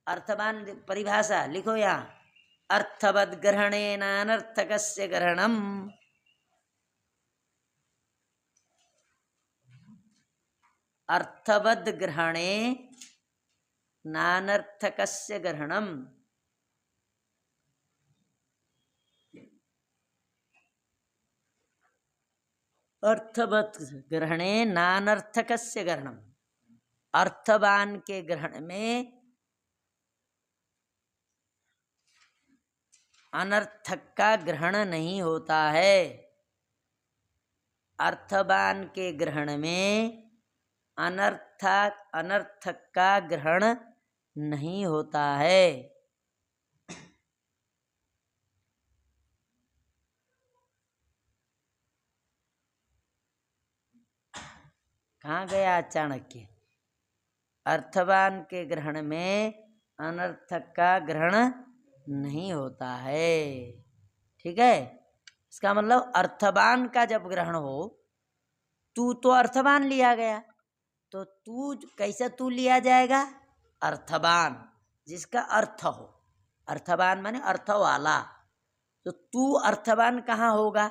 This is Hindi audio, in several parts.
अर्थवान परिभाषा लिखो यहाँ, अर्थवद ग्रहणेन अनर्थकस्य ग्रहणम। अर्थवद ग्रहणे नानर्थकस्य ग्रहणम। अर्थवत ग्रहणे नानर्थकस्य ग्रहणम। अर्थवान के ग्रहण में अनर्थक का ग्रहण नहीं होता है। अर्थवान के ग्रहण में अनर्थक का ग्रहण नहीं होता है। कहाँ गया चाणक्य? अर्थवान के ग्रहण में अनर्थक का ग्रहण नहीं होता है। ठीक है, इसका मतलब अर्थवान का जब ग्रहण हो, तू तो अर्थवान लिया गया, तो तू कैसे तू लिया जाएगा? अर्थवान, जिसका अर्थ हो। अर्थवान माने अर्थ वाला। तो तू अर्थवान कहाँ होगा?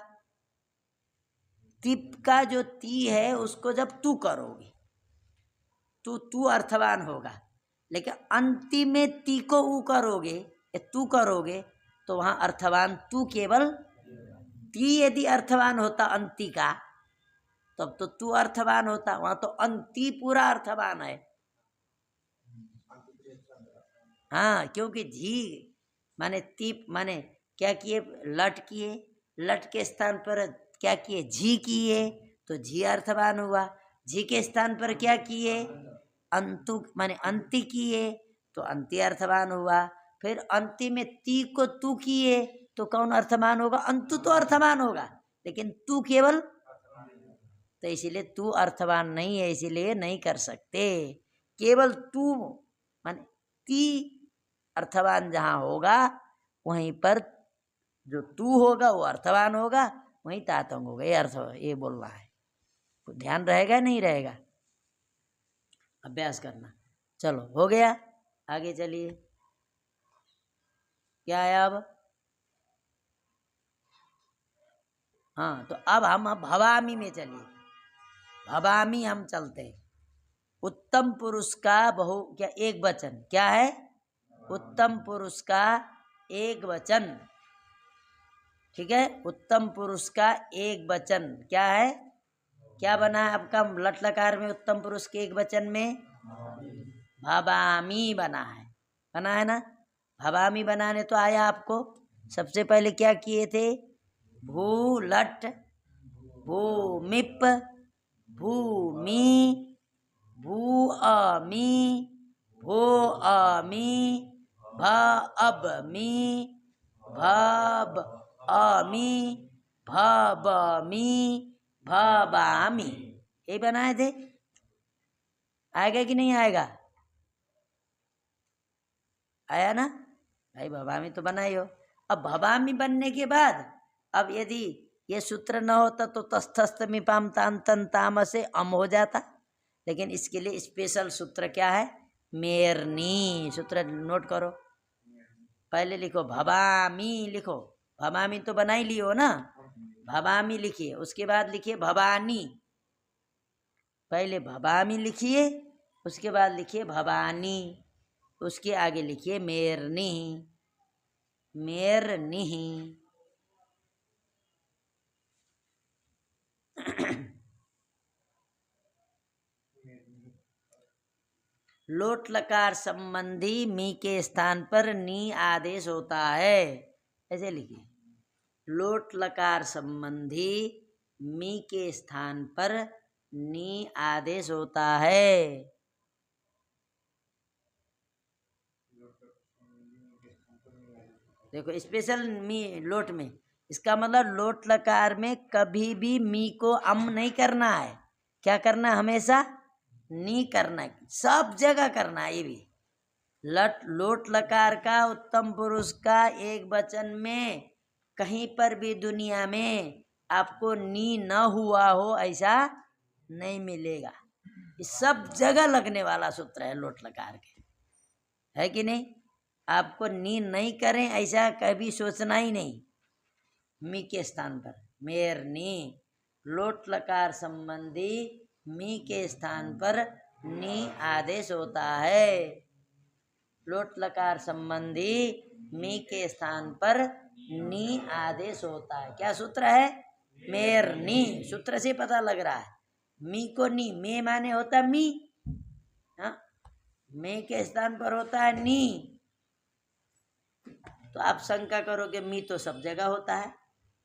तिप का जो ती है उसको जब तू करोगे तो तू अर्थवान होगा, लेकिन अंतिम में ती को ऊ करोगे, तू करोगे, तो वहां अर्थवान तू केवल ती यदि अर्थवान होता अंति का, तब तो तू अर्थवान होता। वहां तो अंति पूरा अर्थवान है। हाँ, क्योंकि झी माने तीप माने क्या किए? लट किए, लट के स्थान पर क्या किए? झी किए, तो झी अर्थवान हुआ। झी के स्थान पर क्या किए? अंतु माने अंति किए, तो अंति अर्थवान हुआ। फिर अंति में ती को तू किए, तो कौन अर्थवान होगा? अंतु तो अर्थवान होगा, लेकिन तू केवल, तो इसीलिए तू अर्थवान नहीं है, इसीलिए नहीं कर सकते। केवल तू माने ती अर्थवान जहाँ होगा, वहीं पर जो तू होगा वो अर्थवान होगा, वहीं तातंग होगा। ये अर्थ, ये बोलना है। तो ध्यान रहेगा नहीं रहेगा? अभ्यास करना। चलो, हो गया, आगे चलिए। क्या है अब? हाँ, तो अब हम भवामी में चलिए। भवामी हम चलते हैं। उत्तम पुरुष का बहु क्या एक वचन क्या है? उत्तम पुरुष का एक वचन। ठीक है, उत्तम पुरुष का एक वचन क्या है? क्या बना है आपका लट लकार में? उत्तम पुरुष के एक वचन में भवामी बना है ना? भवामी बनाने तो आया आपको। सबसे पहले क्या किए थे? भू लट भूमिप भूमि भू अमी भो अमी भ अब मी भब अमी भबमी भबामी, ये बनाए थे। आएगा कि नहीं आएगा? आया ना भाई? भवामी तो बनाई हो। अब भवामी बनने के बाद अब यदि ये सूत्र न होता तो तस्थस्थ मिपाम तांतन ताम से अम हो जाता, लेकिन इसके लिए स्पेशल सूत्र क्या है? मेरनी सूत्र नोट करो। पहले लिखो भवामी, लिखो भवामी तो बना ही लियो ना। भवामी लिखिए, उसके बाद लिखिए भवानी। पहले भवामी लिखिए, उसके बाद लिखिए भवानी, उसके आगे लिखिए मेरनी। मेरनी लोट लकार संबंधी मी के स्थान पर नी आदेश होता है। ऐसे लिखिए, लोट लकार संबंधी मी के स्थान पर नी आदेश होता है। देखो स्पेशल मी लोट में, इसका मतलब लोट लकार में कभी भी मी को अम नहीं करना है। क्या करना है? हमेशा नी करना है, सब जगह करना है। ये भी लोट लकार का उत्तम पुरुष का एक वचन में कहीं पर भी दुनिया में आपको नी न हुआ हो ऐसा नहीं मिलेगा। ये सब जगह लगने वाला सूत्र है लोट लकार के। है कि नहीं? आपको नी नहीं करें ऐसा कभी सोचना ही नहीं। मी के स्थान पर मेरनी, लोट लकार संबंधी मी के स्थान पर नी आदेश होता है। लोट लकार संबंधी मी के स्थान पर नी आदेश होता है। क्या सूत्र है? मेरनी। सूत्र से पता लग रहा है। मी को नी, मे माने होता मी, हाँ, मे के स्थान पर होता है नी। तो आप शंका करोगे मी तो सब जगह होता है,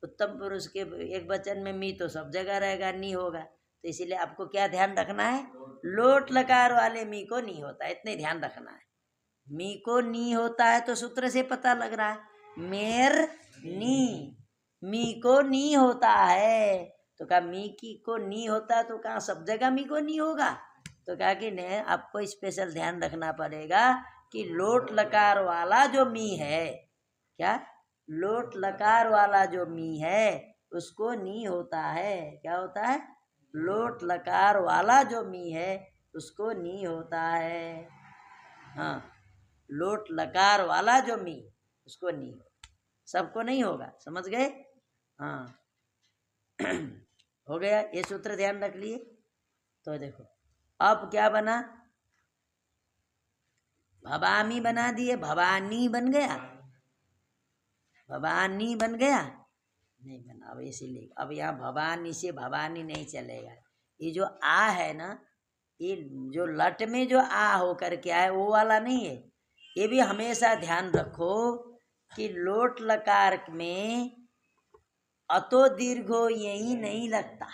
उत्तम पुरुष के एक वचन में मी तो सब जगह रहेगा, नी होगा। तो इसीलिए आपको क्या ध्यान रखना है? लोट लकार वाले मी को नी होता है, इतने ध्यान रखना है। मी को नी होता है तो सूत्र से पता लग रहा है मेर नी, मी को नी होता है। तो कहा मी की को नी होता है तो कहा सब जगह मी को नी होगा? तो कहा कि नहीं, आपको स्पेशल ध्यान रखना पड़ेगा कि लोट लकार वाला जो मी है, क्या लोट लकार वाला जो मी है उसको नी होता है। क्या होता है? लोट लकार वाला जो मी है उसको नी होता है। हाँ, लोट लकार वाला जो मी उसको नी, सबको नहीं होगा। समझ गए? हाँ हो गया, ये सूत्र ध्यान रख लिए। तो देखो अब क्या बना, भवामी बना दिए, भवानी बन गया, भवानी बन गया नहीं बना। अब इसीलिए अब यहाँ भवानी से भवानी नहीं चलेगा। ये जो आ है ना, ये जो लट में जो आ होकर के आए वो वाला नहीं है। ये भी हमेशा ध्यान रखो कि लोट लकार में अतो दीर्घो यही नहीं लगता।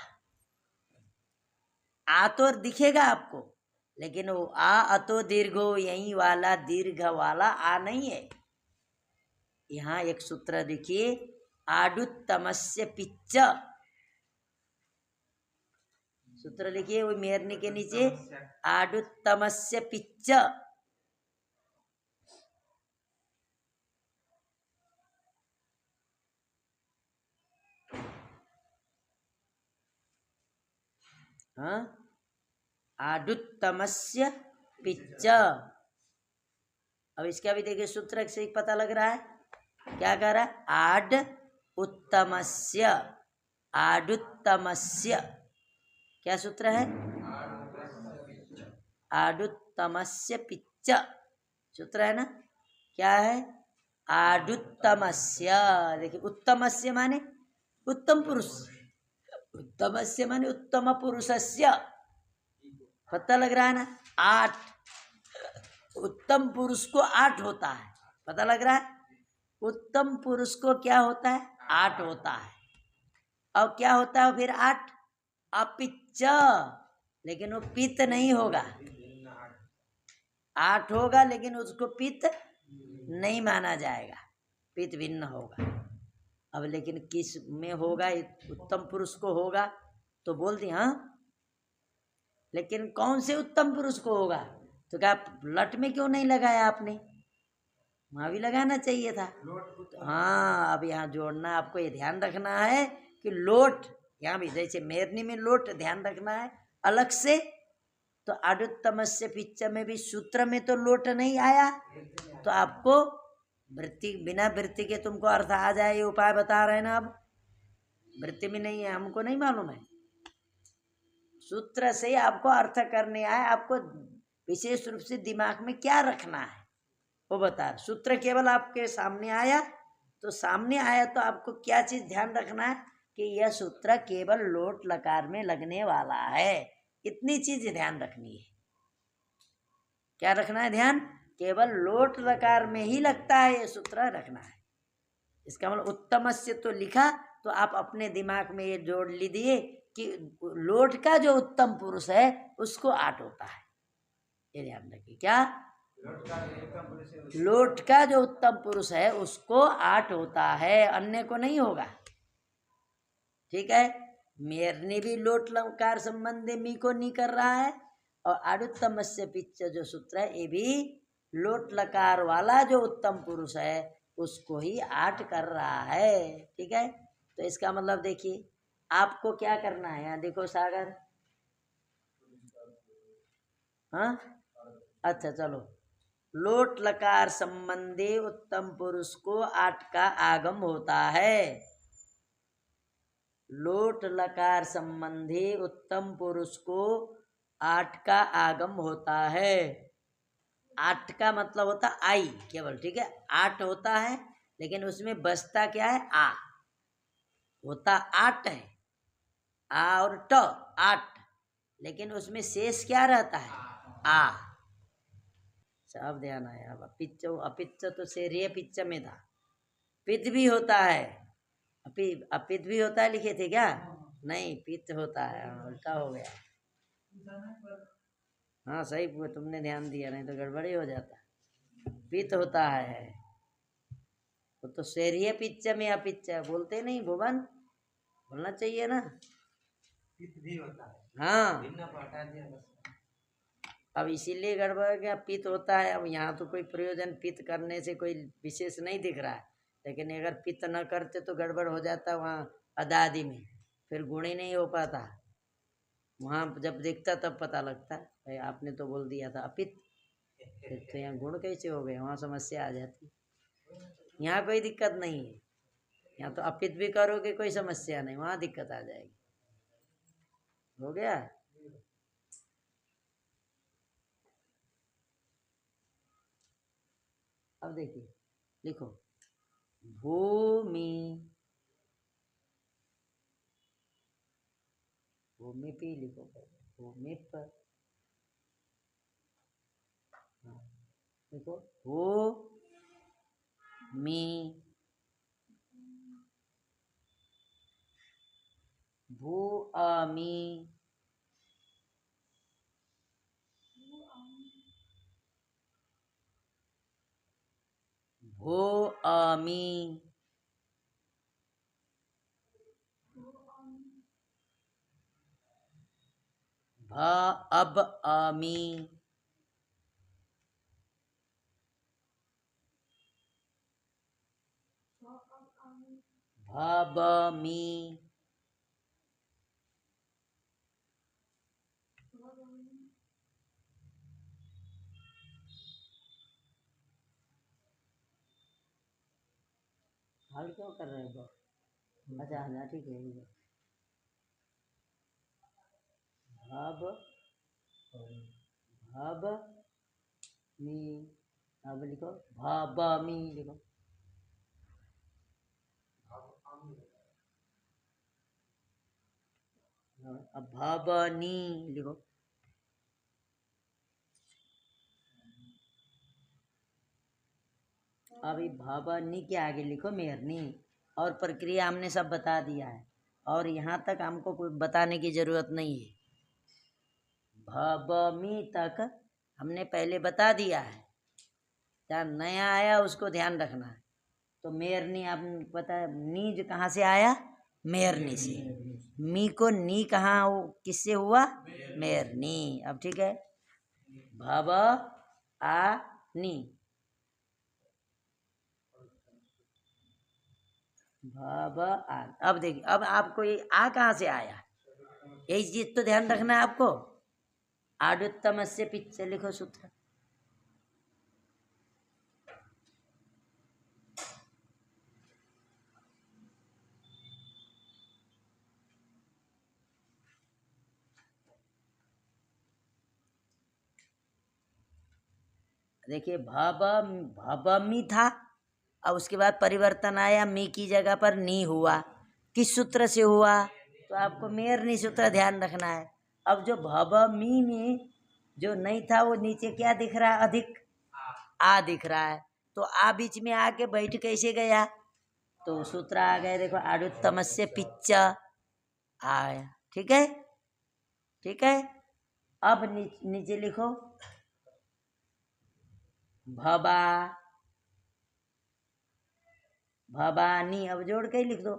आ तो दिखेगा आपको, लेकिन वो आ अतो दीर्घो यही वाला दीर्घ वाला आ नहीं है। यहाँ एक सूत्र देखिए, आडुत्तमस्य पिच्च, सूत्र लिखिए वो मेरनी के नीचे, आडुत्तमस्य पिच्च। हाँ, आडुत्तमस्य पिच्च। अब इसका भी देखिए सूत्र से पता लग रहा है। क्या कह रहा है? आड उत्तमस्य, आडुत्तमस्य। क्या सूत्र है? आडुत्तमस्य पिच्च सूत्र है ना। क्या है? आडुत्तमस्य। देखिए उत्तमस्य माने उत्तम पुरुष, उत्तमस्य माने उत्तम पुरुषस्य। पता लग रहा है ना? 8, उत्तम पुरुष को 8 होता है। पता लग रहा है? उत्तम पुरुष को क्या होता है? 8 होता है। और क्या होता है फिर 8? अपिच्च, लेकिन वो पित्त नहीं होगा। 8 होगा लेकिन उसको पित्त नहीं माना जाएगा, पित्त भिन्न होगा। अब लेकिन किस में होगा? उत्तम पुरुष को होगा तो बोल दी हाँ, लेकिन कौन से उत्तम पुरुष को होगा? तो क्या लट में क्यों नहीं लगाया आपने? वहाँ भी लगाना चाहिए था। हाँ, अब यहाँ जोड़ना, आपको ये ध्यान रखना है कि लोट, यहाँ भी जैसे मेरनी में लोट ध्यान रखना है अलग से। तो आडुत्तमस्य पिच्च में भी सूत्र में तो लोट नहीं आया, तो आपको वृत्ति, बिना वृत्ति के तुमको अर्थ आ जाए, ये उपाय बता रहे हैं ना। अब वृत्ति में नहीं है, हमको नहीं मालूम है। सूत्र से आपको अर्थ करने आए, आपको विशेष रूप से दिमाग में क्या रखना है वो बता। सूत्र केवल आपके सामने आया तो सामने आया तो आपको क्या चीज ध्यान रखना है कि यह सूत्र केवल लोट लकार में लगने वाला है, इतनी चीज ध्यान रखनी है। क्या रखना है ध्यान? केवल लोट लकार में ही लगता है, ये सूत्र रखना है। इसका मतलब उत्तमस्य तो लिखा, तो आप अपने दिमाग में ये जोड़ लीजिए कि लोट का जो उत्तम पुरुष है उसको 8 होता है। ये ध्यान रखिए। क्या? लोट का जो उत्तम पुरुष है उसको 8 होता है, अन्य को नहीं होगा। ठीक है? मेरने भी लोट लकार संबंधी मी को नहीं कर रहा है, और आडुत्तमस्य पिच्च जो सूत्र है ये भी लोट लकार वाला जो उत्तम पुरुष है उसको ही 8 कर रहा है। ठीक है? तो इसका मतलब देखिए आपको क्या करना है। यहाँ देखो सागर, हाँ अच्छा चलो, लोट लकार संबंधी उत्तम पुरुष को आठ का आगम होता है। लोट लकार संबंधी उत्तम पुरुष को आठ का आगम होता है। आठ का मतलब होता आई केवल, ठीक है, आठ होता है लेकिन उसमें बसता क्या है, आ होता आठ है, आ और ट आठ, लेकिन उसमें शेष क्या रहता है, आ। सब ध्यान आया। अब अपिच्च तो शेरिय पिच्च में था, पित्त भी होता है, अपित्त भी होता है, लिखे थे क्या, नहीं पित्त होता है, उल्टा हो गया। हाँ सही हुआ, तुमने ध्यान दिया, नहीं तो गड़बड़ी हो जाता। पित्त होता है, वो तो शेरिय पिच्च में अपिच्च बोलते नहीं, भुवन बोलना चाहिए ना। पित्त भी होता है, हाँ अब इसीलिए गड़बड़ है, पित्त होता है। अब यहाँ तो कोई प्रयोजन पित्त करने से कोई विशेष नहीं दिख रहा है, लेकिन अगर पित्त न करते तो गड़बड़ हो जाता वहाँ अदादि में, फिर गुण ही नहीं हो पाता। वहाँ जब देखता तब पता लगता भाई आपने तो बोल दिया था अपित्त, तो यहाँ गुण कैसे हो गए, वहाँ समस्या आ जाती। यहाँ कोई दिक्कत नहीं है, यहाँ तो अपित्त भी करोगे कोई समस्या नहीं, वहाँ दिक्कत आ जाएगी। हो गया। अब देखिए, लिखो भूमि, भूमि पे लिखो, भूमि पर देखो, भूमि, भूमि, भूमि, भ अब अमी, भबमी, हल क्यों कर रहे हो? अच्छा हाँ ठीक है, भब भब मी, अब लिखो भबमी लिखो, अब भबनी लिखो। अभी भबनी के आगे लिखो मेहरनी, और प्रक्रिया हमने सब बता दिया है, और यहाँ तक हमको कोई बताने की जरूरत नहीं है। भबमी तक हमने पहले बता दिया है, क्या नया आया उसको ध्यान रखना है। तो मेरनी आपने पता है, नीज कहाँ से आया, मेरनी से, मी को नी कहाँ किससे हुआ, मेरनी। अब ठीक है, भब आ नी, भब आ। अब देखिए, अब आपको ये आ कहाँ से आया, यही चीज तो ध्यान रखना है आपको। आडुत्तम से पिच्छ लिखो सूत्र, देखिए भबमी था, और उसके बाद परिवर्तन आया, मी की जगह पर नी हुआ, किस सूत्र से हुआ, तो आपको मेरनी सूत्र ध्यान रखना है। अब जो भबमी में जो नहीं था वो नीचे क्या दिख रहा है, अधिक आ दिख रहा है, तो आ बीच में आके बैठ कैसे गया, तो सूत्र आ गए, देखो आडुत्तमस्य पिच्च आया, ठीक है, ठीक है। अब नीचे लिखो भबा, भवानी, अब जोड़ के ही लिख दो।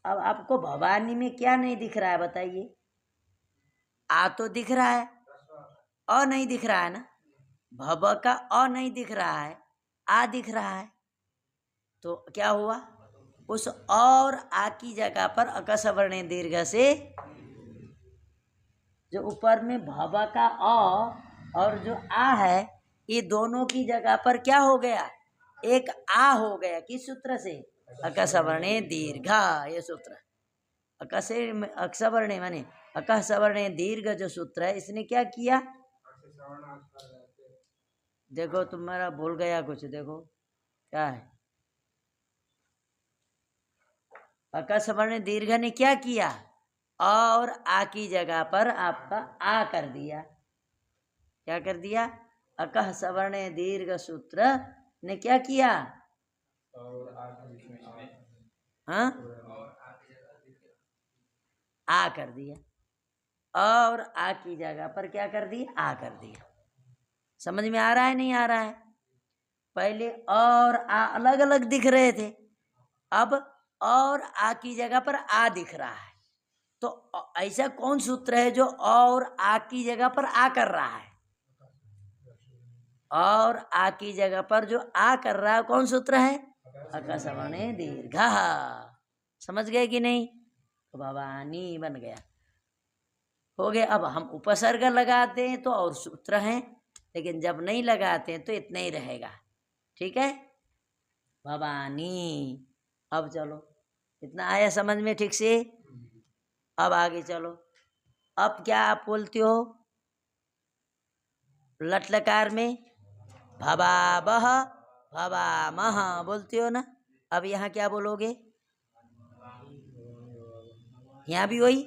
अब आपको भवानी में क्या नहीं दिख रहा है बताइए, आ तो दिख रहा है, अ नहीं दिख रहा है ना, भब का अ नहीं दिख रहा है, आ दिख रहा है, तो क्या हुआ, उस और आ की जगह पर अकस वर्ण दीर्घ से जो ऊपर में भव का अ और जो आ है, ये दोनों की जगह पर क्या हो गया, एक आ हो गया। किस सूत्र से, अकसवर्णे दीर्घा, ये सूत्र अकसे अक्षवर्णे माने अकसवर्णे दीर्घ जो सूत्र है, इसने क्या किया, देखो तुम्हारा भूल गया कुछ, देखो क्या है, अकसवर्ण दीर्घ ने क्या किया, अ और आ की जगह पर आपका आ कर दिया। क्या कर दिया, अकह सवर्ण दीर्घ सूत्र ने क्या किया, हाँ आ कर दिया, अ और आ की जगह पर क्या कर दिया, आ कर दिया। समझ में आ रहा है नहीं आ रहा है, पहले अ और आ अलग अलग दिख रहे थे, अब अ और आ की जगह पर आ दिख रहा है। तो ऐसा कौन सूत्र है जो अ और आ की जगह पर आ कर रहा है, और आ की जगह पर जो आ कर रहा है कौन सूत्र है, अकसवर्णे दीर्घ। समझ गए कि नहीं, तो भवानी बन गया, हो गया। अब हम उपसर्ग लगाते हैं तो और सूत्र हैं, लेकिन जब नहीं लगाते हैं तो इतना ही रहेगा, ठीक है, भवानी। अब चलो, इतना आया समझ में ठीक से, अब आगे चलो। अब क्या आप बोलते हो, लट लकार में भवावह भवामह बोलते हो ना, अब यहाँ क्या बोलोगे, यहाँ भी वही,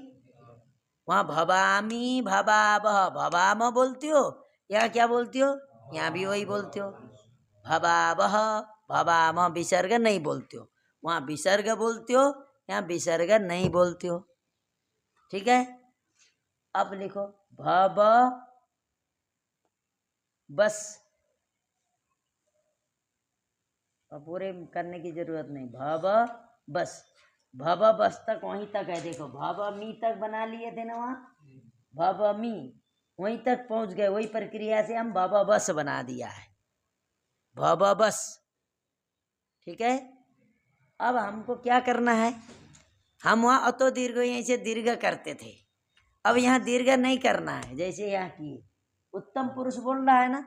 वहाँ भवामी भवावह भवामह बोलते हो, यहाँ क्या बोलते हो, यहाँ भी वही बोलते हो, भवावह भवामह, विसर्ग नहीं बोलते हो, वहाँ विसर्ग बोलते हो, यहाँ विसर्ग नहीं बोलते हो, ठीक है। अब लिखो भव बस, अब पूरे करने की जरूरत नहीं, भव बस, भव बस तक वहीं तक है, देखो भव मी तक बना लिए थे ना, वहाँ भव मी वहीं तक पहुंच गए, वही प्रक्रिया से हम भव बस बना दिया है, भव बस, ठीक है। अब हमको क्या करना है, हम वहाँ अतो दीर्घ यहीं से दीर्घ करते थे, अब यहाँ दीर्घ नहीं करना है, जैसे यहाँ की उत्तम पुरुष बोल रहा है ना,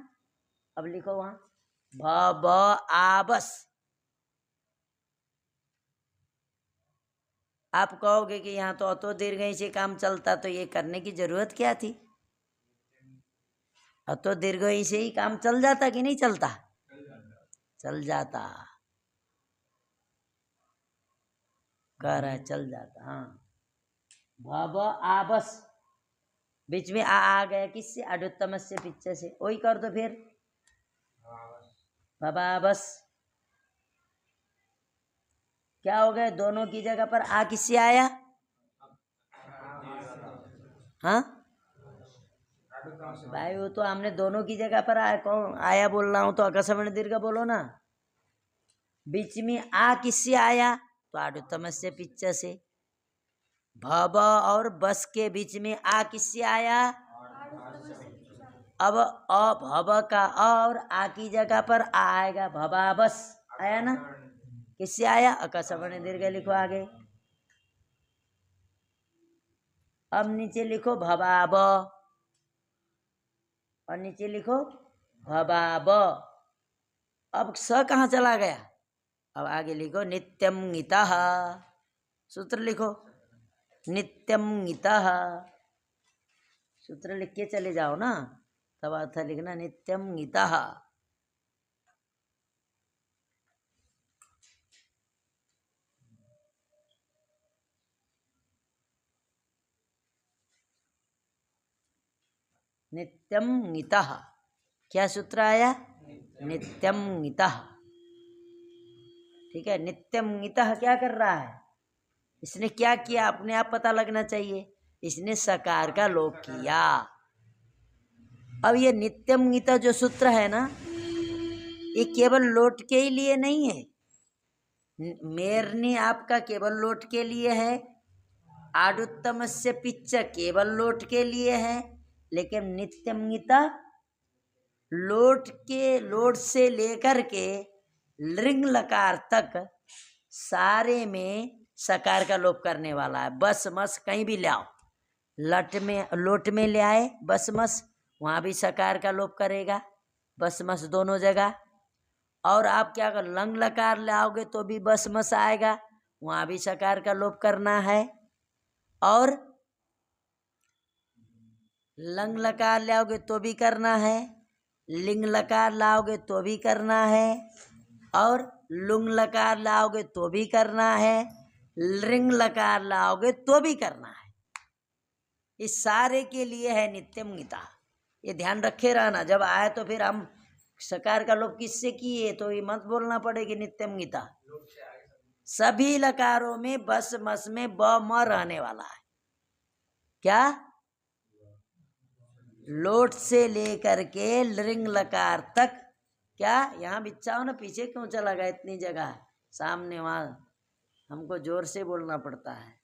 अब लिखो वहाँ भ आ बस। आप कहोगे कि यहाँ तो अतो दीर्घ से काम चलता, तो ये करने की जरूरत क्या थी, अतो दीर्घ से ही काम चल जाता कि नहीं चलता, चल जाता, कह रहा है चल जाता, हाँ। भव आ बस, बीच में आ गया किससे, अडुत्तम से पीछे से, वही कर दो फिर भवा बस, क्या हो गया, दोनों की जगह पर आ किससे आया, हाँ भाई वो तो हमने दोनों की जगह पर आया, कौन आया बोल रहा हूं, तो अकस्मण दीर्घ बोलो ना, बीच में आ किससे आया, तो आडुत्तम से पिच्च से, भव और बस के बीच में आ किससे आया, अब अ भव का और आ की जगह पर आ आएगा, भवा बस आया ना, किससे आया, अकस्मण दीर्घ लिखो आगे। अब नीचे लिखो भवाब, और नीचे लिखो भवाब, अब स कहाँ चला गया, अब आगे लिखो नित्यम गीतः, सूत्र लिखो नित्यम गीतः, सूत्र लिख के चले जाओ ना, तब अर्थ लिखना नित्यम गीतः। नित्यम गीतः, क्या सूत्र आया, नित्यम गीतः, ठीक है। नित्यम गीतः क्या कर रहा है, इसने क्या किया, अपने आप पता लगना चाहिए, इसने सकार का लोप किया। अब ये नित्यम गीता जो सूत्र है ना, ये केवल लोट के ही लिए नहीं है, मेरनी आपका केवल लोट के लिए है, आडुत्तम से पिच्च केवल लोट के लिए है, लेकिन नित्यम गीता लोट से लेकर के लिंग लकार तक सारे में सकार का लोप करने वाला है, बस मस कहीं भी लाओ, लोट में ले आए बस मस, वहाँ भी सकार का लोप करेगा, बस मस दोनों जगह। और आप क्या कर लंग लकार लाओगे तो भी बस मस आएगा, वहाँ भी सकार का लोप करना है। और लंग लकार लाओगे तो भी करना है, लिंग लकार लाओगे तो भी करना है, और लुंग लकार लाओगे तो भी करना है, लिंग लकार लाओगे तो भी करना है। इस सारे के लिए है नित्यम गीता। ये ध्यान रखे रहना, जब आए तो फिर हम सकार का लोप किससे किए तो ये मत बोलना पड़ेगी नित्यम गीता। सभी लकारों में बस मस में ब म रहने वाला है। क्या लोट से लेकर के लिंग लकार तक। क्या यहाँ बिच्छाओ ना, पीछे क्यों चला गया, इतनी जगह सामने वहां हमको जोर से बोलना पड़ता है।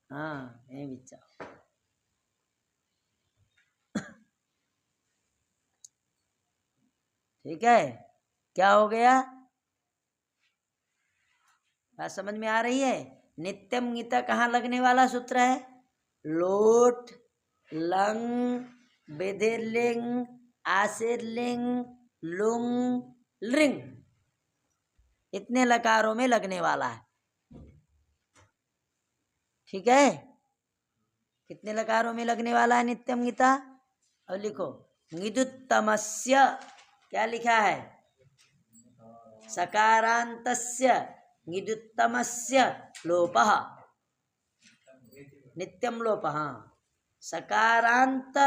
हाँ यही बिच्छाओ। ठीक है, क्या हो गया, बात समझ में आ रही है। नित्यम गीता कहाँ लगने वाला सूत्र है, लोट लंग बेदिरलिंग आशीर्लिंग लुंग लिंग, इतने लकारों में लगने वाला है। ठीक है, कितने लकारों में लगने वाला है नित्यम गीता। और लिखो निदुत्तमस्य, क्या लिखा है, सकारांतस्य निदुत्तमस्य लोपः, नित्यम लोप। हाँ, सकारांत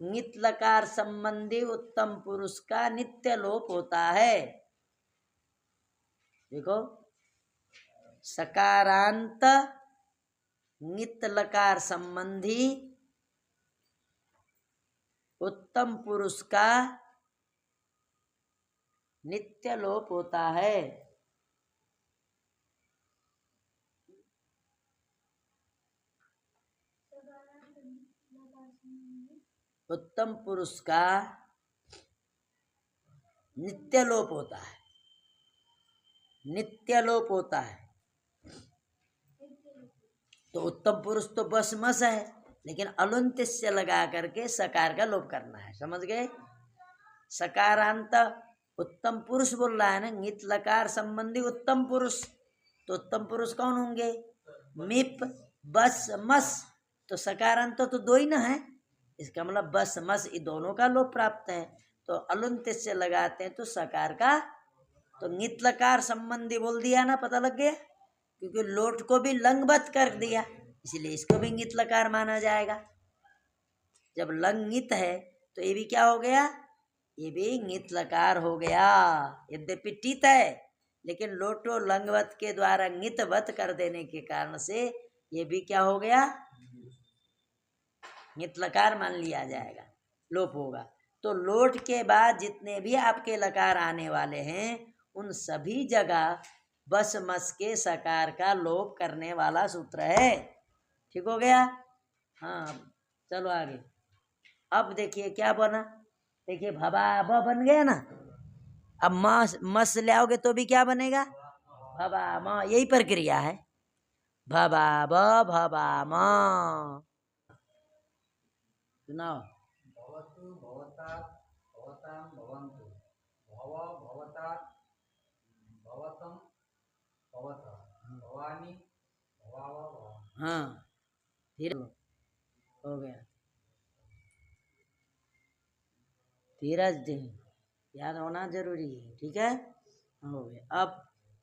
नित लकार संबंधी उत्तम पुरुष का नित्य लोप होता है। देखो सकारांत नित लकार संबंधी उत्तम पुरुष का नित्य लोप होता है। उत्तम पुरुष का नित्य लोप होता है, नित्य लोप होता है। तो उत्तम पुरुष तो बस मस है, लेकिन अलुंत से लगा करके सकार का लोप करना है, समझ गए। सकारांत उत्तम पुरुष बोल रहा है ना, नित लकार संबंधी उत्तम पुरुष। तो उत्तम पुरुष कौन होंगे, मिप बस मस। तो सकारांत तो दो ही ना है, इसका मतलब बस मस ये दोनों का लोप प्राप्त है। तो अलुंत से लगाते हैं तो सकार का, तो नित लकार संबंधी बोल दिया ना, पता लग गया, क्योंकि लोट को भी लंगबत कर दिया, इसलिए इसको भी नित लकार माना जाएगा। जब लंगित है तो ये भी क्या हो गया, ये भी नित लकार हो गया। यद्यपि टित है, लेकिन लोटो लंगवत के द्वारा नितवत कर देने के कारण से ये भी क्या हो गया, नित लकार मान लिया जाएगा, लोप होगा। तो लोट के बाद जितने भी आपके लकार आने वाले हैं उन सभी जगह बस मस के सकार का लोप करने वाला सूत्र है। ठीक हो गया। हाँ चलो आगे। अब देखिए क्या बना, देखिए भबा ब बन गया ना। अब मस ले आओगे तो भी क्या बनेगा, भबा म, यही प्रक्रिया है, भबा ब भबा म। सुनाओ। भवतु भवतात् भवतां भवन्तु भव भवतात् भवतं भवतः भवानी भवाव भवन्तु। हाँ फिर हो गया, धीरज दिन याद होना जरूरी है। ठीक है, हो गया।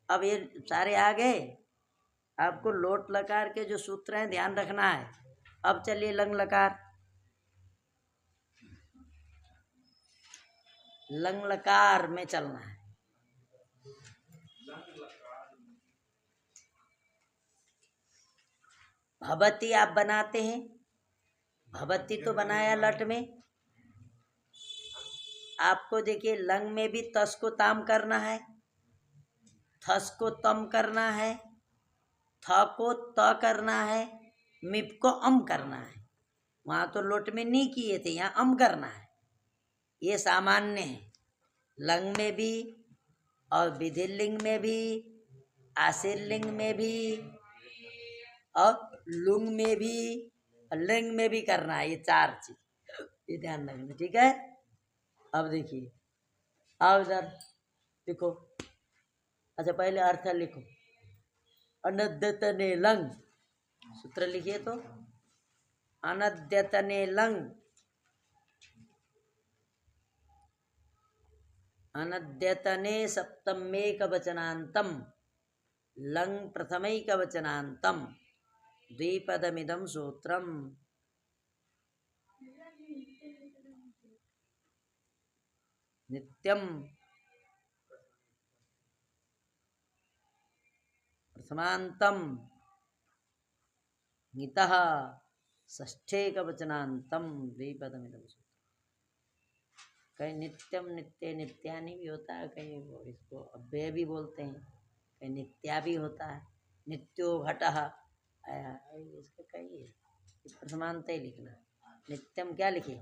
अब ये सारे आ गए। आपको लोट लकार के जो सूत्र हैं ध्यान रखना है। अब चलिए लंग लकार। लंग लकार में चलना है। भवती आप बनाते हैं, भवती तो बनाया लट में। आपको देखिए लंग में भी तस को ताम करना है, थस को तम करना है, थ को त करना है, मिप को अम करना है। वहाँ तो लोट में नहीं किए थे, यहाँ अम करना है। ये सामान्य है, लंग में भी और विधिलिंग में भी, आशीर्लिंग में भी और लुंग में भी और लिंग में भी करना है, ये 4 चीज, ये ध्यान रखना, ठीक है। अब देखिए, आओ इधर लिखो। अच्छा पहले अर्थ लिखो। अनद्यतने लंग, सूत्र लिखिए तो। अनद्यतने लंग, अनद्यतने सप्तमेकवचनान्तम लंग प्रथमैकवचनान्तम द्विपदमिदं सूत्रम। नित्यम प्रथमान्तम नितः षष्ठेकवचनान्तम द्विपदमिदं सूत्रम। कहीं नित्यम नित्य नित्यानि भी होता है, कहीं वो इसको अव्यय भी बोलते हैं, कहीं नित्या भी होता है, नित्यो घटः, इसका कहीं प्रथमांत ही लिखना है। नित्यम क्या लिखे?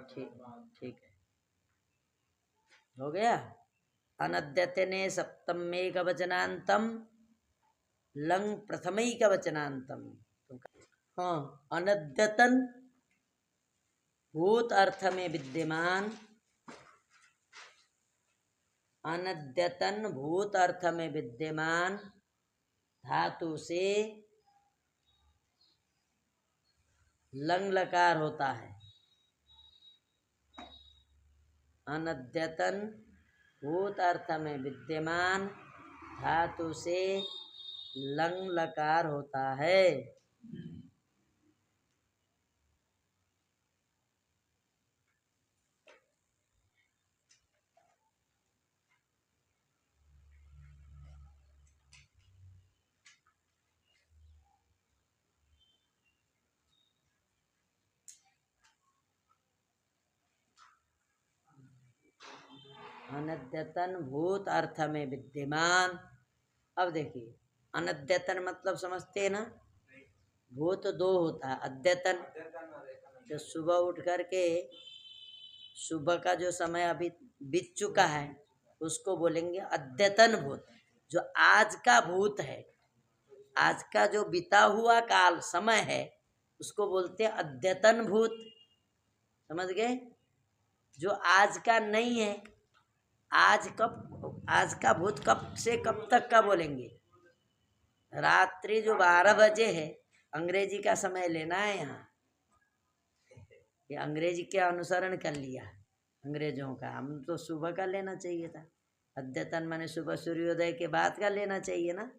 ठीक, ठीक है, हो गया। अनद्यतने सप्तमेकवचनान्तम लंग प्रथमैकवचनान्तम। हाँ, अनद्यतन भूत अर्थ में विद्यमान, अनद्यतन भूत अर्थ में विद्यमान धातु से लंग लकार होता है। अनद्यतन भूत अर्थ में विद्यमान धातु से लंग लकार होता है। अनद्यतन भूत अर्थ में विद्यमान। अब देखिए, अनद्यतन मतलब समझते हैं ना, भूत 2 होता है। अद्यतन जो सुबह उठ करके, सुबह का जो समय अभी बीत चुका है उसको बोलेंगे अद्यतन भूत। जो आज का भूत है, आज का जो बीता हुआ काल समय है, उसको बोलते हैं अद्यतन भूत। समझ गए? जो आज का नहीं है, आज का भूत कब से कब तक का बोलेंगे? रात्रि जो 12 बजे है, अंग्रेजी का समय लेना है यहाँ। ये अंग्रेजी के अनुसरण कर लिया अंग्रेजों का, हम तो सुबह का लेना चाहिए था। अद्यतन माने सुबह सूर्योदय के बाद का लेना चाहिए ना।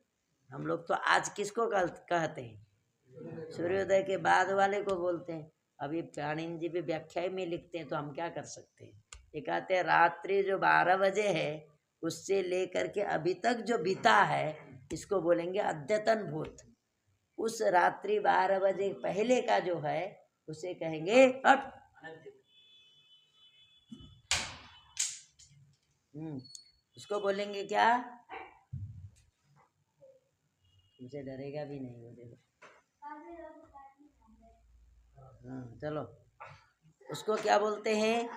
हम लोग तो आज किसको कहते हैं? सूर्योदय के बाद वाले को बोलते हैं। अभी पाणिनि जी भी व्याख्या में लिखते हैं, तो हम क्या कर सकते हैं? ये कहते हैं रात्रि जो 12 बजे है उससे लेकर के अभी तक जो बीता है, इसको बोलेंगे अद्यतन भूत। उस रात्रि 12 बजे पहले का जो है उसे कहेंगे हट। उसको बोलेंगे क्या? मुझे डरेगा भी नहीं वो, देखो। हाँ चलो, उसको क्या बोलते हैं?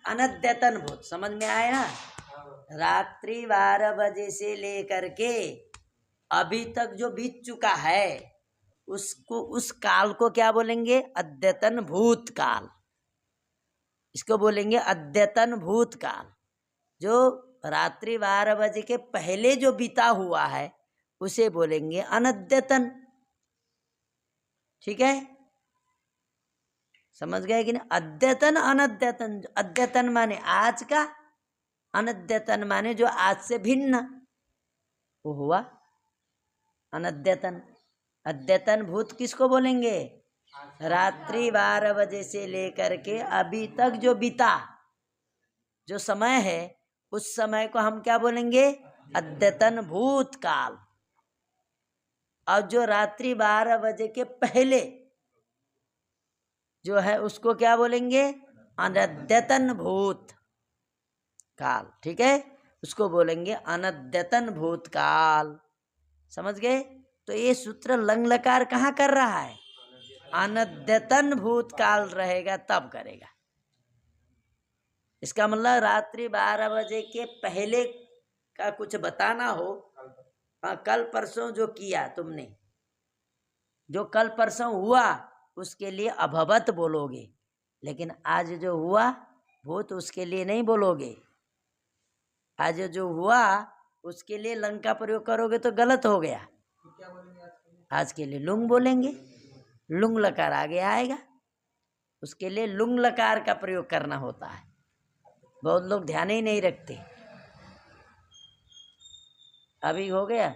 अनद्यतन भूत। समझ में आया? रात्रि 12 बजे से लेकर के अभी तक जो बीत चुका है उसको, उस काल को क्या बोलेंगे? अद्यतन भूत काल। इसको बोलेंगे अद्यतन भूत काल। जो रात्रि 12 बजे के पहले जो बीता हुआ है उसे बोलेंगे अनद्यतन। ठीक है, समझ गए कि नहीं? अद्यतन अनद्यतन। अद्यतन माने आज का, अनद्यतन माने जो आज से भिन्न, वो हुआ अनद्यतन। अद्यतन भूत किसको बोलेंगे? रात्रि 12 बजे से लेकर के अभी तक जो बीता जो समय है, उस समय को हम क्या बोलेंगे? अद्यतन भूत काल। और जो रात्रि 12 बजे के पहले जो है उसको क्या बोलेंगे? अनद्यतन भूत काल। ठीक है, उसको बोलेंगे अनद्यतन भूत काल। समझ गए? तो ये सूत्र लंग लकार कहाँ कर रहा है? अनद्यतन भूत काल रहेगा तब करेगा। इसका मतलब रात्रि 12 बजे के पहले का कुछ बताना हो, कल परसों जो किया तुमने, जो कल परसों हुआ उसके लिए अभवत बोलोगे, लेकिन आज जो हुआ भूत उसके लिए नहीं बोलोगे। आज जो हुआ उसके लिए लंग का प्रयोग करोगे तो गलत हो गया। क्या बोलेंगे आज के लिए? आज के लिए लुंग बोलेंगे, लुंग लकार आगे आएगा, उसके लिए लुंग लकार का प्रयोग करना होता है। बहुत लोग ध्यान ही नहीं रखते। अभी हो गया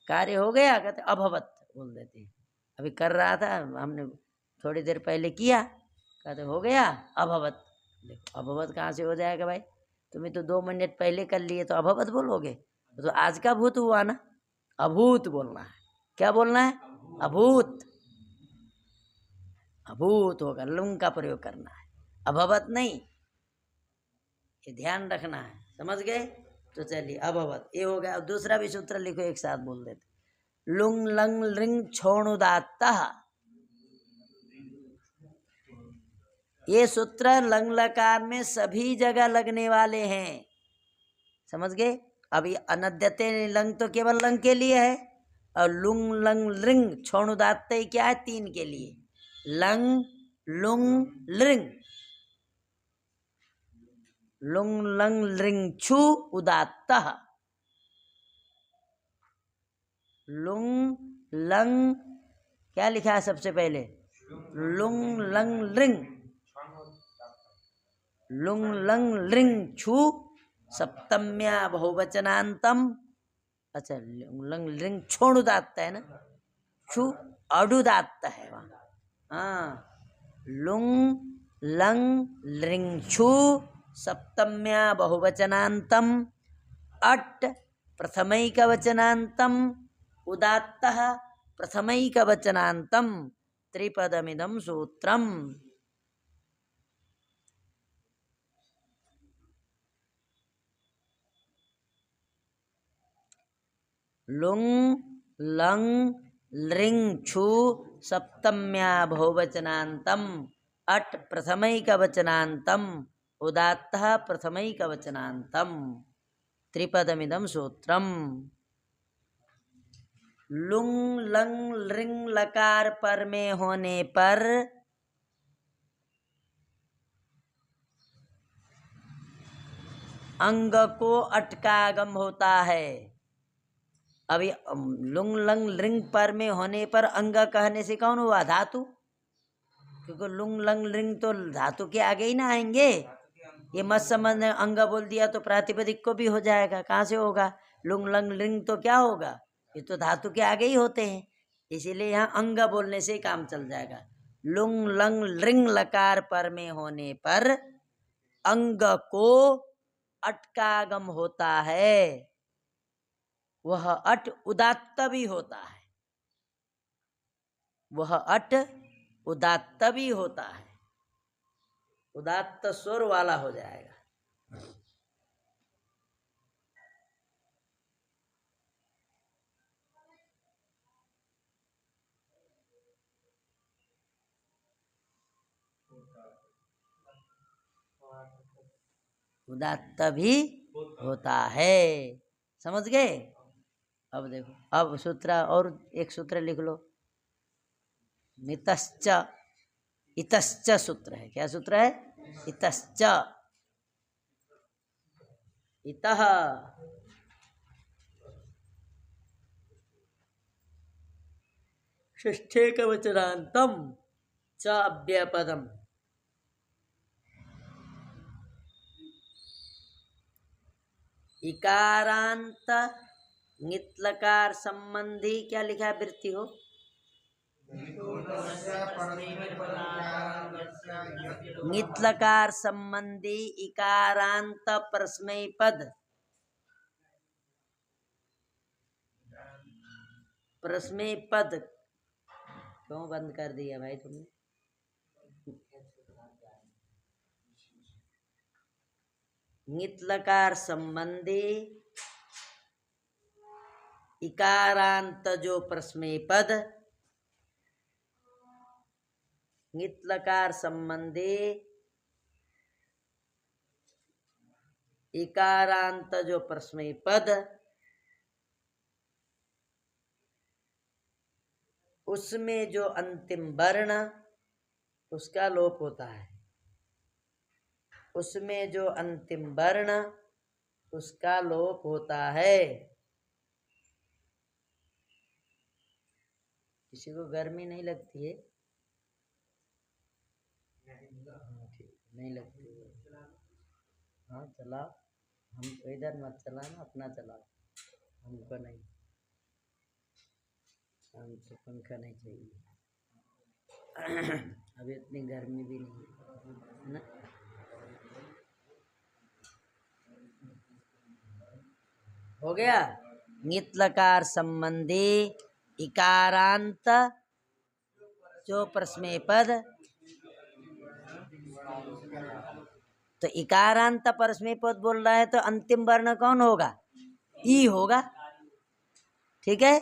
कार्य, हो गया, कहते अभवत बोल देते हैं। अभी कर रहा था, हमने थोड़ी देर पहले किया, कहते हो गया अभवत। देखो अभवत कहाँ से हो जाएगा भाई, तुम्हें तो 2 मिनट पहले कर लिए तो अभवत बोलोगे। तो आज का भूत हुआ ना, अभूत बोलना है। क्या बोलना है? अभूत। अभूत होगा, लुंग का प्रयोग करना है, अभवत नहीं। ये ध्यान रखना है, समझ गए? तो चलिए अभवत ये हो गया। अब दूसरा भी सूत्र लिखो, एक साथ बोल देते। लुंग लंग लिंग छोणुदात्त। ये सूत्र लंग लकार में सभी जगह लगने वाले हैं, समझ गए? अभी अनद्यते लंग तो केवल लंग के लिए है, और लुंग लंग लिंग छोणुदात्त क्या है? 3 के लिए। लंग लुंग लिंग, लुंग लंग लिंग छु उदात्त। लुंग लंग क्या लिखा है सबसे पहले? लुंग लंग लिंग, लुंग लंग लिंग छु सप्तम्या बहुवचनांतम। अच्छा, लंग लिंग छोणुदात्त है ना, छु अडुदात्त है वहाँ। हाँ, लुंग लंग लिंग छु सप्तम्या बहुवचनांतम अट प्रथमैकवचनांतम उदात्तः प्रथमैकवचनांतम त्रिपदमिदं सूत्रम। लुंग लंग लिंग छु सप्तम्या बहुवचनांतम अट प्रथमैकवचनांतम उदात्तः प्रथमैकवचनांतम त्रिपदमिदं सूत्रम। लुंग लंग लिंग लकार पर में होने पर अंग को अटकागम होता है। अभी लुंग लंग लिंग पर में होने पर अंग कहने से कौन हुआ? धातु। क्योंकि लुंग लंग लिंग तो धातु के आगे ही ना आएंगे। ये मत समझने अंग बोल दिया तो प्रातिपदिक को भी हो जाएगा, कहाँ से होगा? लुंग लंग लिंग तो क्या होगा? ये तो धातु के आगे ही होते हैं, इसीलिए यहाँ अंग बोलने से ही काम चल जाएगा। लुंग लंग लिंग लकार पर में होने पर अंग को अटकागम होता है, वह अट उदात्त भी होता है, वह अट उदात्त भी होता है, उदात्त स्वर वाला हो जाएगा। उदात्त भी होता है, समझ गए? अब देखो, अब सूत्र और एक सूत्र लिख लो। मितश्च इतश्च सूत्र है। क्या सूत्र है? इतश्च। इतः षष्ठेकवचनान्तम च अव्ययपदम। इकारांत ङित संबंधी क्या लिखा है? वृत्ति हो ङित संबंधी इकारांत परस्मैपद पद, परस्मैपद पद क्यों बंद कर दिया भाई तुमने? ङित संबंधी इकारांत जो परस्मैपद, ङित संबंधी इकारांत जो परस्मैपद उसमें जो अंतिम वर्ण उसका लोप होता है, उसमें जो अंतिम वर्ण उसका लोप होता है। किसी को गर्मी नहीं लगती है? ठीक, नहीं लगती है। हाँ चलाओ, हम इधर मत चलाना, अपना चलाओ, हमको नहीं, हमको पंखा नहीं चाहिए। अभी इतनी गर्मी भी नहीं है ना। हो गया। नित लकार संबंधी इकारांत जो परस्मै पद, तो इकारांत परस्मै पद बोल रहा है तो अंतिम वर्ण कौन होगा? ई होगा। ठीक है,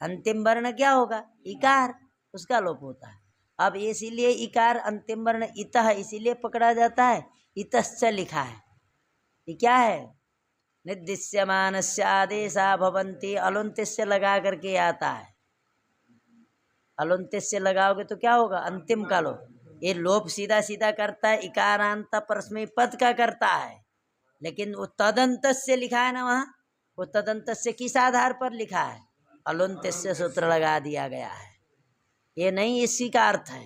अंतिम वर्ण क्या होगा? इकार, उसका लोप होता है। अब इसीलिए इकार अंतिम वर्ण इतः इसीलिए पकड़ा जाता है, इतश्च लिखा है। ये क्या है? निर्दिश्यमानस्य आदेशा भवन्ति, अलुंत्य लगा करके आता है। अलुंत्य से लगाओगे तो क्या होगा? अंतिम का लोप। ये लोप सीधा सीधा करता है, इकारांत परस्मै पद का करता है, लेकिन वो तदंत से लिखा है ना वहाँ, वो तदंत से किस आधार पर लिखा है? अलुंत्य से सूत्र लगा दिया गया है। ये नहीं इसी का अर्थ है,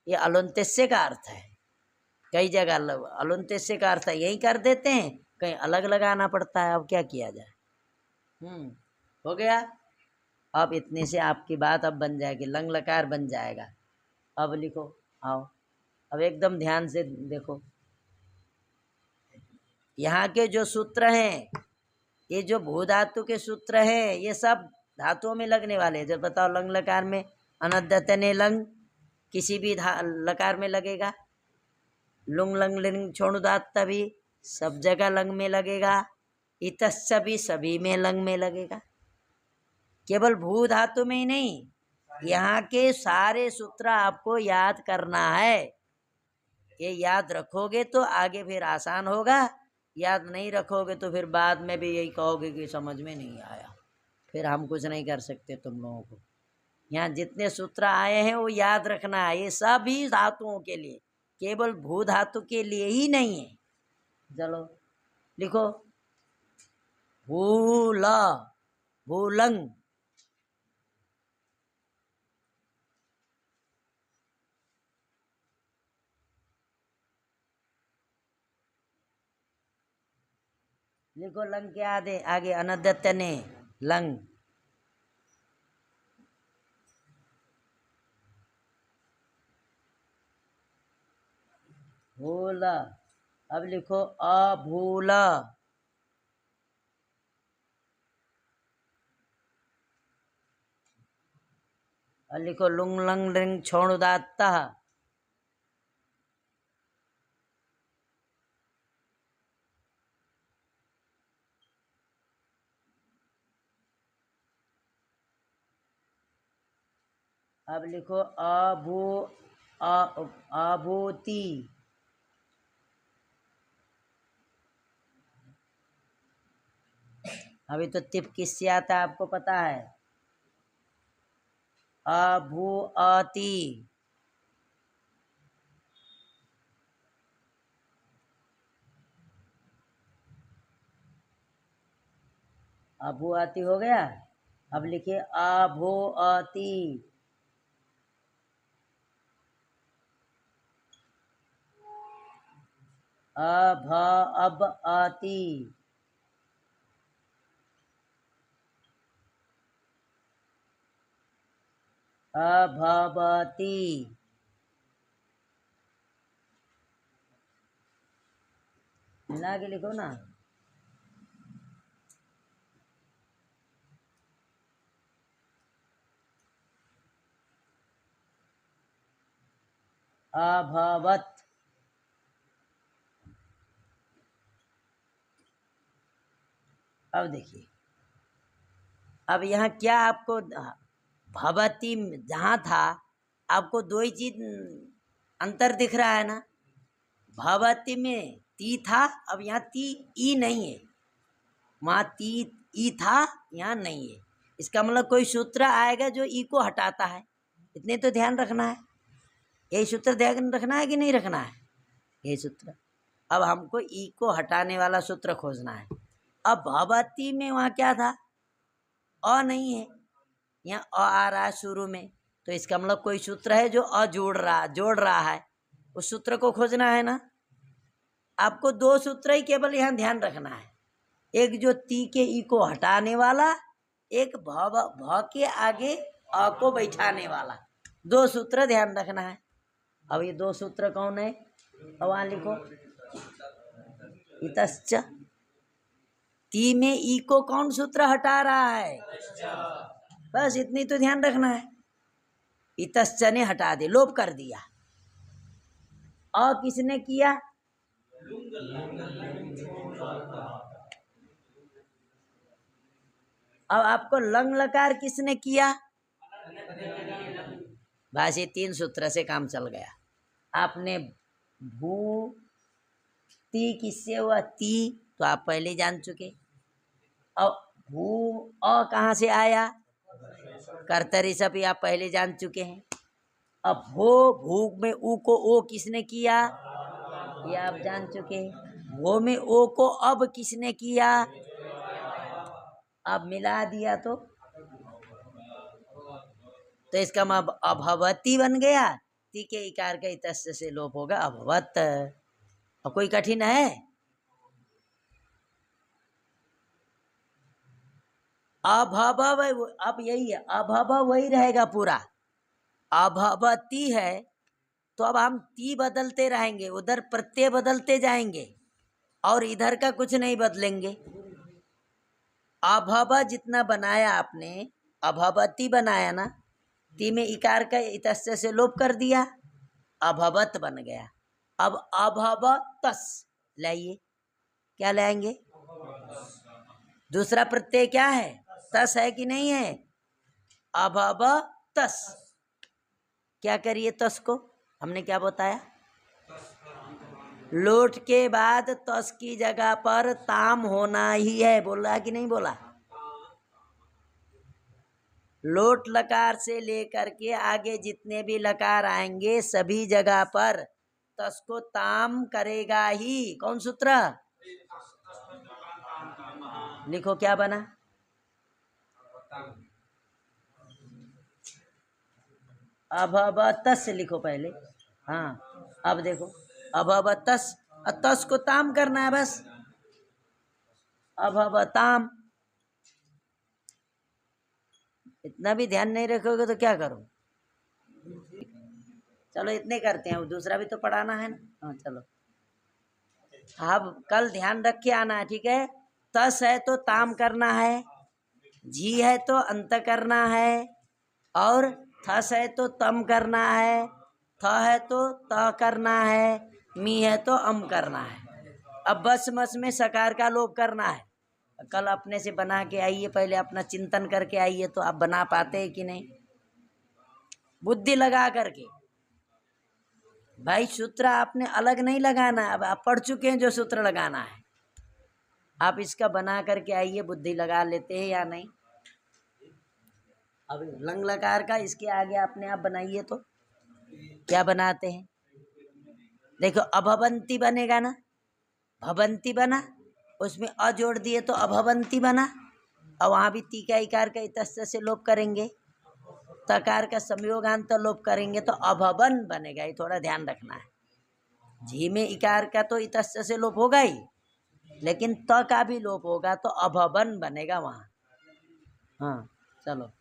ये अलुंत्य का अर्थ है। कई जगह अलुंत्य का अर्थ यही कर देते हैं, कहीं अलग लगाना पड़ता है। अब क्या किया जाए? हो गया। अब इतने से आपकी बात अब बन जाएगी, लंग लकार बन जाएगा। अब लिखो, आओ, अब एकदम ध्यान से देखो। यहाँ के जो सूत्र हैं, ये जो भू धातु के सूत्र हैं, ये सब धातुओं में लगने वाले हैं। जब बताओ, लंग लकार में अनद्यतने लंग किसी भी लकार में लगेगा, लुंग लंग लिंग छोणुदात भी सब जगह लंग में लगेगा, इतस्य भी सभी में लंग में लगेगा। केवल भू धातु में ही नहीं, यहाँ के सारे सूत्र आपको याद करना है। ये याद रखोगे तो आगे फिर आसान होगा, याद नहीं रखोगे तो फिर बाद में भी यही कहोगे कि समझ में नहीं आया, फिर हम कुछ नहीं कर सकते तुम लोगों को। यहाँ जितने सूत्र आए हैं वो याद रखना है, ये सभी धातुओं के लिए, केवल भू धातु के लिए ही नहीं है। चलो लिखो, भूल, भूलंग, लिखो लंग के आगे अनद्यतने लंग, भूल। अब लिखो अभूल, और लिखो लुंग लंग लिंग छोणुदात्त, अब लिखो आभूति, अभी तो तिप किससे आता है आपको पता है? अभूअति, अभूअति हो गया। अब लिखिए अभूअति, अभअति, अभवति, मिला के लिखो ना। अभवत, अब देखिए, अब यहाँ क्या आपको भवती जहाँ था आपको दो ही चीज अंतर दिख रहा है ना। भवती में ती था, अब यहाँ ती ई नहीं है, वहाँ ती ई था, यहाँ नहीं है। इसका मतलब कोई सूत्र आएगा जो ई को हटाता है, इतने तो ध्यान रखना है। यही सूत्र ध्यान रखना है कि नहीं रखना है? यही सूत्र। अब हमको ई को हटाने वाला सूत्र खोजना है। अब भवती में वहाँ क्या था? अ नहीं है, यहाँ अ आ रहा है शुरू में, तो इसका मतलब कोई सूत्र है जो अ जोड़ रहा है, उस सूत्र को खोजना है ना। आपको दो सूत्र ही केवल यहाँ ध्यान रखना है, एक जो ती के ई को हटाने वाला, एक भ के आगे अ को बैठाने वाला, दो सूत्र ध्यान रखना है। अब ये दो सूत्र कौन है? अब वहाँ लिखो, इतश्च। ती में ई को कौन सूत्र हटा रहा है? बस इतनी तो ध्यान रखना है। इतश्च ने हटा दे, लोप कर दिया। अ किसने किया? अब आपको लंग लकार किसने किया? बस ये तीन सूत्र से काम चल गया। आपने भू ती किससे हुआ? ती तो आप पहले जान चुके। अब भू अ कहाँ से आया? कर्तरी सभी आप पहले जान चुके हैं। अब हो भूख में ऊ को ओ किसने किया? ये आप जान चुके हैं। वो में ओ को अब किसने किया? अब मिला दिया तो इसका मतलब अभवती बन गया। ती के इकार का इतस्य से लोप होगा अभवत। अब कोई कठिन है? अभव, अब यही है, अभव वही रहेगा पूरा। अभवती है तो अब हम ती बदलते रहेंगे, उधर प्रत्यय बदलते जाएंगे और इधर का कुछ नहीं बदलेंगे। अभव जितना बनाया आपने, अभवती बनाया ना, ती में इकार का इतस्य से लोप कर दिया, अभवत बन गया। अब अभवतस लाइए, क्या लाएंगे? दूसरा प्रत्यय क्या है? तस है कि नहीं है? अभवतस। क्या करिए तस को? हमने क्या बताया? लोट के बाद तस की जगह पर ताम होना ही है, बोला कि नहीं बोला? लोट लकार से लेकर के आगे जितने भी लकार आएंगे सभी जगह पर तस को ताम करेगा ही। कौन सूत्र? लिखो क्या बना? अभवतस लिखो पहले। हाँ, अब देखो अभवतस, तस को ताम करना है बस, अभवताम। इतना भी ध्यान नहीं रखोगे तो क्या करो? चलो इतने करते हैं, दूसरा भी तो पढ़ाना है ना। हाँ चलो, अब कल ध्यान रख के आना है, ठीक है? तस है तो ताम करना है, जी है तो अंत करना है, और थस है तो तम करना है, थ है तो त करना है, मी है तो अम करना है। अब बस मस में सकार का लोप करना है। कल अपने से बना के आइए, पहले अपना चिंतन करके आइए तो आप बना पाते हैं कि नहीं, बुद्धि लगा करके। भाई सूत्र आपने अलग नहीं लगाना है, अब आप पढ़ चुके हैं जो सूत्र लगाना है। आप इसका बना करके आइए, बुद्धि लगा लेते हैं या नहीं। अब लंग लकार का इसके आगे अपने आप बनाइए तो क्या बनाते हैं? देखो अभवंती बनेगा ना, भवंती बना, उसमें अ जोड़ दिए तो अभवंती बना, और वहाँ भी ती का इकार का इतस्य से लोप करेंगे, तकार का संयोगांत तो लोप करेंगे तो अभवन बनेगा। ये थोड़ा ध्यान रखना है। झी में इकार का तो इतस्य से लोप होगा ही, लेकिन त का भी लोप होगा तो अभवन बनेगा वहाँ। हाँ चलो।